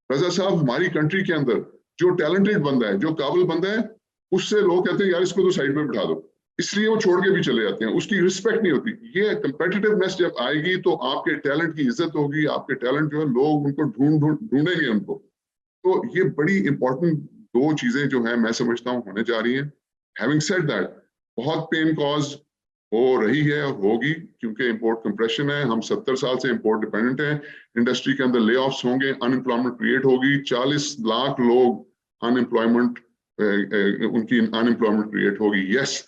रजा साहब, हमारी कंट्री के अंदर जो टैलेंटेड बंदा है, जो काबिल बंदा है, उससे लोग कहते हैं यार इसको तो साइड में बिठा दो, इसलिए वो छोड़ के भी चले जाते हैं, उसकी रिस्पेक्ट नहीं होती। ये कंपेटिटिवनेस जब आएगी तो आपके टैलेंट की इज्जत होगी, आपके टैलेंट जो है लोग उनको ढूंढेंगे उनको। तो ये बड़ी इंपॉर्टेंट दो चीजें जो है मैं समझता हूँ होने जा रही हैं। हैविंग सेड दैट, बहुत पेन कॉज हो रही है और होगी, क्योंकि इंपोर्ट कंप्रेशन है, हम 70 साल से इंपोर्ट डिपेंडेंट हैं, इंडस्ट्री के अंदर ले ऑफ्स होंगे, अनएम्प्लॉयमेंट क्रिएट होगी, 40 लाख लोग अनएम्प्लॉयमेंट, उनकी अनएम्प्लॉयमेंट क्रिएट होगी। यस,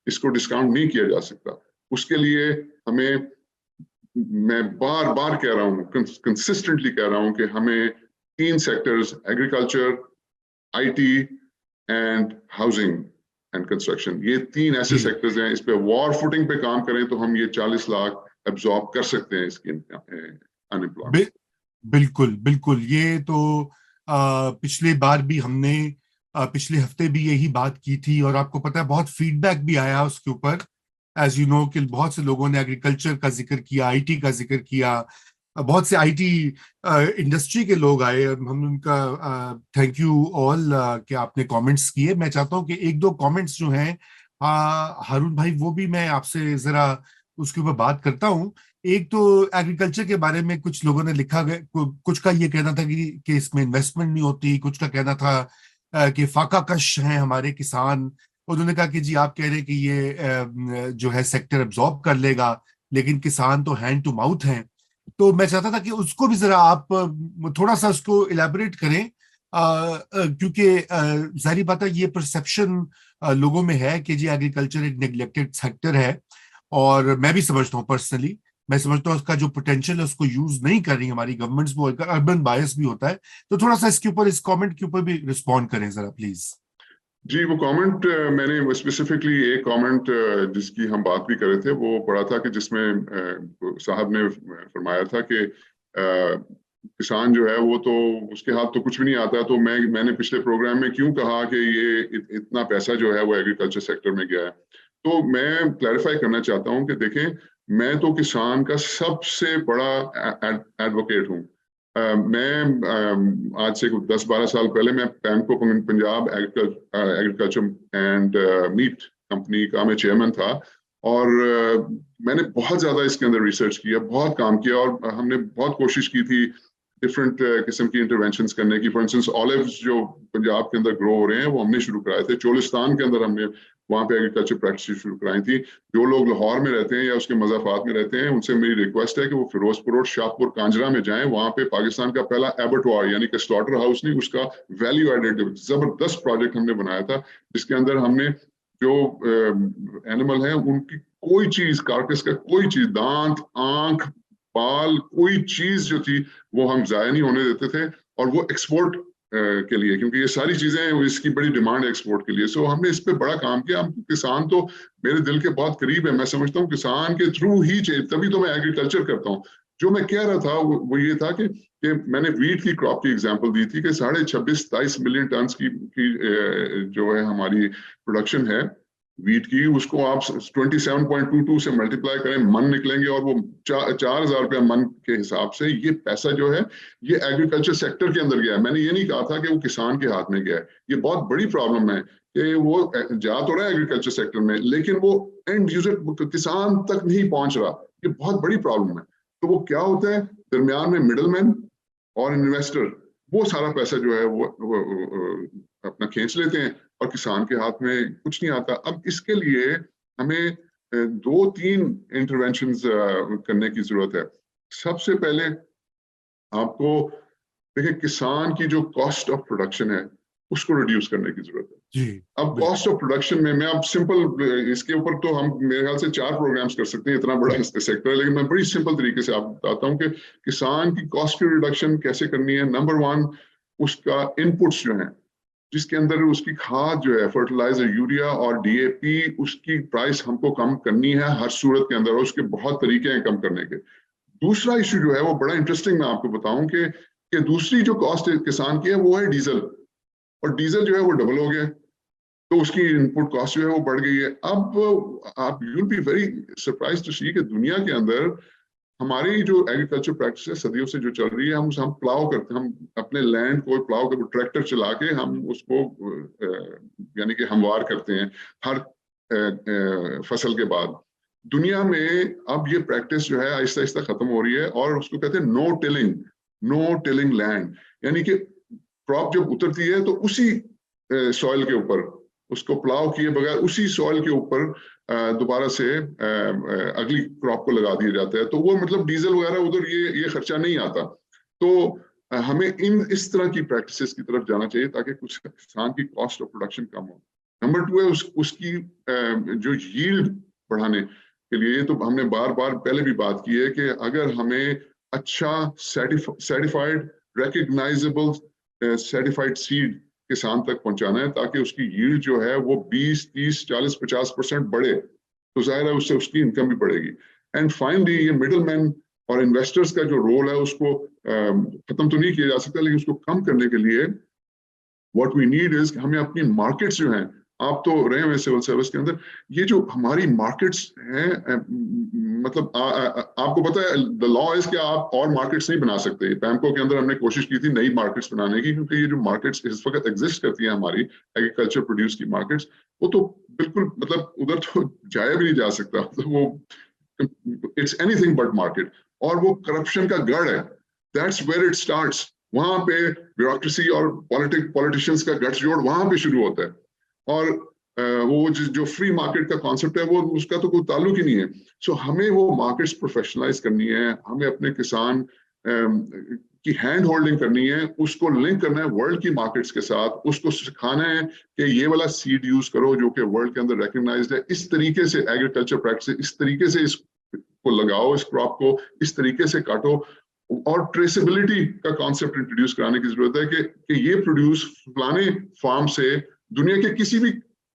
इसको डिस्काउंट नहीं किया जा सकता। उसके लिए हमें, मैं बार बार कह रहा हूँ, कंसिस्टेंटली कह रहा हूँ कि हमें 3 sectors, agriculture, IT and housing and construction, ये 3 ऐसे सेक्टर्स हैं, इस पे वॉर फुटिंग पे काम करें तो हम ये 40 लाख एब्जॉर्ब कर सकते हैं इसकी अनएम्प्लॉयमेंट। बिल्कुल बिल्कुल, ये तो पिछली बार भी हमने पिछले हफ्ते भी यही बात की थी, और आपको पता है बहुत फीडबैक भी आया उसके ऊपर। एज यू नो कि बहुत से लोगों ने एग्रीकल्चर का जिक्र किया, आईटी का जिक्र किया, बहुत से आईटी इंडस्ट्री के लोग आए, हम उनका थैंक यू ऑल कि आपने कमेंट्स किए। मैं चाहता हूं कि एक दो कमेंट्स जो हैं हारून भाई, वो भी मैं आपसे जरा उसके ऊपर बात करता हूं। एक तो एग्रीकल्चर के बारे में कुछ लोगों ने लिखा गया, कुछ का ये कहना था कि इसमें इन्वेस्टमेंट नहीं होती, कुछ का कहना था कि फाका कश हैं हमारे किसान। उन्होंने कहा कि जी आप कह रहे हैं कि ये जो है सेक्टर अब्जॉर्ब कर लेगा, लेकिन किसान तो हैंड टू माउथ हैं। तो मैं चाहता था कि उसको भी जरा आप थोड़ा सा उसको इलेबोरेट करें, क्योंकि जाहिर बात है ये परसेप्शन लोगों में है कि जी एग्रीकल्चर एक नेग्लेक्टेड सेक्टर है, और मैं भी समझता हूँ पर्सनली, मैं समझता हूँ उसका जो पोटेंशियल है उसको यूज नहीं कर रही हमारी गवर्नमेंट्स, वो अर्बन बायस भी होता है। तो थोड़ा सा इसके ऊपर, इस कमेंट के ऊपर भी रिस्पॉन्ड करें जरा प्लीज। जी, वो कमेंट मैंने स्पेसिफिकली एक कमेंट जिसकी हम बात भी कर रहे थे वो पढ़ा था कि जिसमें साहब ने फरमाया था कि किसान जो है वो तो उसके हाथ तो कुछ भी नहीं आता। तो मैंने पिछले प्रोग्राम में क्यों कहा कि ये इतना पैसा जो है वो एग्रीकल्चर सेक्टर में गया है। तो मैं क्लैरिफाई करना चाहता हूँ कि देखें, मैं तो किसान का सबसे बड़ा एडवोकेट हूँ। मैं आज से 10-12 साल पहले मैं पैमको Punjab agriculture and meat company का मैं चेयरमैन था, और मैंने बहुत ज्यादा इसके अंदर रिसर्च किया, बहुत काम किया, और हमने बहुत कोशिश की थी डिफरेंट किस्म की इंटरवेंशंस करने की। फॉर इंस्टेंस ऑलिव्स जो पंजाब के अंदर ग्रो हो रहे हैं वो हमने शुरू कराए थे, चोलिस्तान के अंदर हमने वहां पे एग्रीकल्चर प्रैक्टिस शुरू कराई थी। जो लोग लाहौर में रहते हैं या उसके मजाफात में रहते हैं, उनसे मेरी रिक्वेस्ट है कि वो फिरोजपुर रोड, शाहपुर, कांजरा में जाएं। वहां पे पाकिस्तान का पहला एबटवार यानी कि स्लॉटर हाउस नहीं, उसका वैल्यू एडेड जबरदस्त प्रोजेक्ट हमने बनाया था, जिसके अंदर हमने जो एनिमल है उनकी कोई चीज, कार्कस का कोई चीज, दांत, आंख, बाल, कोई चीज जो थी वो हम जाया नहीं होने देते थे, और वो एक्सपोर्ट के लिए, क्योंकि ये सारी चीजें, इसकी बड़ी डिमांड है एक्सपोर्ट के लिए। सो हमने इस पे बड़ा काम किया। हम किसान तो मेरे दिल के बहुत करीब है, मैं समझता हूँ किसान के थ्रू ही चाहिए, तभी तो मैं एग्रीकल्चर करता हूँ। जो मैं कह रहा था वो ये था कि मैंने वीट की क्रॉप की एग्जांपल दी थी कि 26.5-27 मिलियन टन की जो है हमारी प्रोडक्शन है वीट की, उसको आप 27.22 से मल्टीप्लाई करें, मन निकलेंगे, और वो 4,000 रुपया मन के हिसाब से ये पैसा जो है ये एग्रीकल्चर सेक्टर के अंदर गया है। मैंने ये नहीं कहा था कि वो किसान के हाथ में गया है। ये बहुत बड़ी प्रॉब्लम है कि वो जा तो रहा है एग्रीकल्चर सेक्टर में, लेकिन वो एंड यूजर किसान तक नहीं पहुंच रहा। ये बहुत बड़ी प्रॉब्लम है। तो वो क्या होता है, दरमियान में मिडलमैन और इन्वेस्टर वो सारा पैसा जो है वो अपना खींच लेते हैं, और किसान के हाथ में कुछ नहीं आता। अब इसके लिए हमें 2-3 इंटरवेंशंस करने की जरूरत है। सबसे पहले आपको देखिए, किसान की जो कॉस्ट ऑफ प्रोडक्शन है उसको रिड्यूस करने की जरूरत है। जी अब कॉस्ट ऑफ प्रोडक्शन में मैं अब सिंपल, इसके ऊपर तो हम मेरे ख्याल से 4 प्रोग्राम्स कर सकते हैं, इतना बड़ा सेक्टर है, लेकिन मैं बड़ी सिंपल तरीके से आपको बताता हूँ कि किसान की कॉस्ट की रिडक्शन कैसे करनी है। नंबर 1, उसका इनपुट्स जो है, जिसके अंदर उसकी खाद जो है, फर्टिलाइजर, यूरिया और डीएपी, उसकी प्राइस हमको कम करनी है हर सूरत के अंदर, और उसके बहुत तरीके हैं कम करने के। दूसरा इशू जो है वो बड़ा इंटरेस्टिंग, मैं आपको बताऊं कि दूसरी जो कॉस्ट किसान की है वो है डीजल, और डीजल जो है वो डबल हो गया, तो उसकी इनपुट कॉस्ट जो है वो बढ़ गई है। अब आप, you will be very surprise to see कि दुनिया के अंदर हमारी जो एग्रीकल्चर प्रैक्टिस है सदियों से जो चल रही है, हम प्लाव करते हैं, हम अपने लैंड को प्लाव कर ट्रैक्टर चला के हम उसको यानी कि हमवार करते हैं हर फसल के बाद। दुनिया में अब ये प्रैक्टिस जो है आहिस्ता आहिस्ता खत्म हो रही है और उसको कहते हैं नो टिलिंग लैंड, यानी कि क्रॉप जब उतरती है तो उसी सॉइल के ऊपर उसको प्लाव किए बगैर उसी सॉइल के ऊपर दोबारा से अगली क्रॉप को लगा दिया जाता है। तो वो मतलब डीजल वगैरह उधर ये खर्चा नहीं आता। तो हमें इस तरह की प्रैक्टिसेस की तरफ जाना चाहिए ताकि कुछ किसान की कॉस्ट ऑफ प्रोडक्शन कम हो। नंबर 2 है उसकी जो यील्ड बढ़ाने के लिए, तो हमने बार बार पहले भी बात की है कि अगर हमें अच्छा सर्टिफाइड रिकग्नाइजेबल सर्टिफाइड सीड किसान तक पहुंचाना है ताकि उसकी यील्ड जो है वो 20, 30, 40, 50% बढ़े, तो जाहिर है उससे उसकी इनकम भी बढ़ेगी। एंड फाइनली ये मिडल मैन और इन्वेस्टर्स का जो रोल है उसको खत्म तो नहीं किया जा सकता, लेकिन उसको कम करने के लिए व्हाट वी नीड इज हमें अपनी मार्केट्स जो हैं, आप तो रहे हुए सिविल सर्विस के अंदर, ये जो हमारी मार्केट्स हैं मतलब आपको पता है द लॉ इज कि आप और मार्केट्स नहीं बना सकते। पैमको के अंदर हमने कोशिश की थी नई मार्केट्स बनाने की, क्योंकि ये जो मार्केट्स इस वक्त एग्जिस्ट करती हैं हमारी एग्रीकल्चर प्रोड्यूस की मार्केट्स, वो तो बिल्कुल मतलब उधर तो जाया भी नहीं जा सकता, मतलब वो इट्स एनीथिंग बट मार्केट। और वो करप्शन का गढ़ है, दैट्स वेयर इट स्टार्ट्स। वहां पे ब्यूरोक्रेसी और पॉलिटिशियंस का गठजोड़ वहां पे शुरू होता है। और वो जो फ्री मार्केट का कॉन्सेप्ट है वो उसका तो कोई ताल्लुक ही नहीं है। सो हमें वो मार्केट्स प्रोफेशनलाइज करनी है, हमें अपने किसान की हैंड होल्डिंग करनी है, उसको लिंक करना है वर्ल्ड की मार्केट्स के साथ, उसको सिखाना है कि ये वाला सीड यूज करो जो कि वर्ल्ड के अंदर रिकग्नाइज्ड है, इस तरीके से एग्रीकल्चर प्रैक्टिस, इस तरीके से इसको लगाओ, इस क्रॉप को इस तरीके से काटो। और ट्रेसेबिलिटी का कॉन्सेप्ट इंट्रोड्यूस कराने की जरूरत है कि ये प्रोड्यूस फलाने फार्म से दुनिया के किसी भी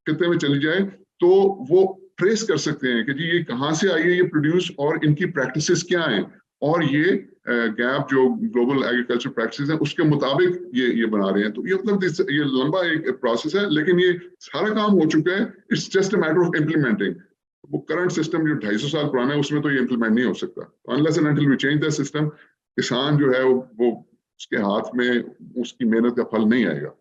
खिते में चली जाए तो वो ट्रेस कर सकते हैं कि जी ये कहाँ से आई है ये प्रोड्यूस और इनकी प्रैक्टिसेस क्या हैं, और ये गैप जो ग्लोबल एग्रीकल्चर प्रैक्टिसेस हैं उसके मुताबिक ये बना रहे हैं। तो ये मतलब ये लंबा एक प्रोसेस है, लेकिन ये सारा काम हो चुका है, it's just a matter of implementing. वो करंट सिस्टम जो 250 साल पुराना है उसमें तो ये इम्प्लीमेंट नहीं हो सकता। Unless and until we change the system, किसान जो है वो उसके हाथ में उसकी मेहनत का फल नहीं आएगा।